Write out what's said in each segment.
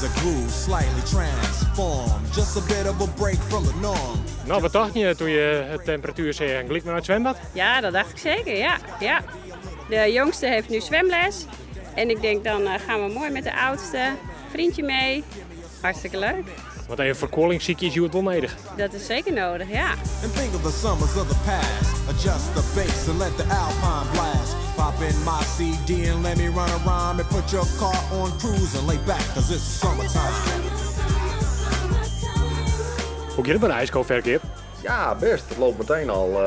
a groove, slightly transformed. Just a bit of a break from the norm. Nou, wat dacht je toen je het temperatuur zei? Gelijk maar naar het zwembad? Ja, dat dacht ik zeker, ja. De jongste heeft nu zwemles. En ik denk, dan gaan we mooi met de oudste. Vriendje mee. Hartstikke leuk. Want even verkoelingsziekjes is je het onnodig. Dat is zeker nodig, ja. And think of the summers of the past. Adjust the bass and let the alpine blast. Pop in my CD and let me run around and put your car on cruise and lay back, cause it's summertime. Hoe gaat het bij de ijskool verkeer? Ja, best. Het loopt meteen al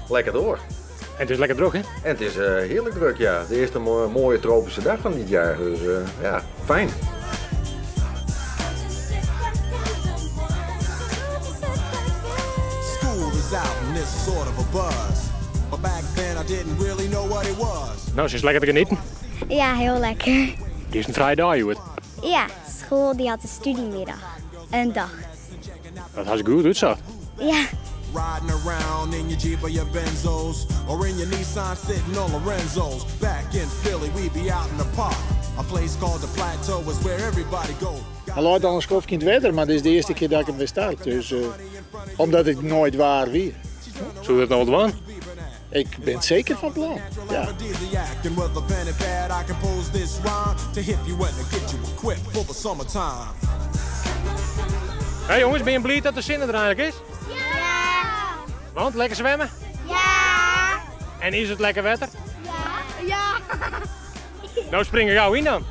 lekker door. En het is lekker droog, hè? En het is heerlijk druk, ja. De eerste mooie tropische dag van dit jaar. Dus ja, fijn. Nou, ze is lekker te genieten. Ja, heel lekker. Het is een vrije dag, joh. Ja, school die had een studiemiddag. Een dag. Dat had goed uitzag. Ja. Riding around in your Jeep or your Benzos, or in your Nissan sitting on Lorenzo's. Back in Philly, we be out in the park. A place called the Plateau is where everybody goes. Hij loopt al een schofje in het wetter, maar dit is de eerste keer dat ik hem weer start. Dus, omdat ik nooit waar wie. Zullen we dat nou wat doen? Ik ben zeker van plan. Ja. Hé jongens, ben je blij dat de zin er eigenlijk is? Ja! Want, lekker zwemmen? Ja! En is het lekker wetter? Ja! Nou springen we gauw in dan.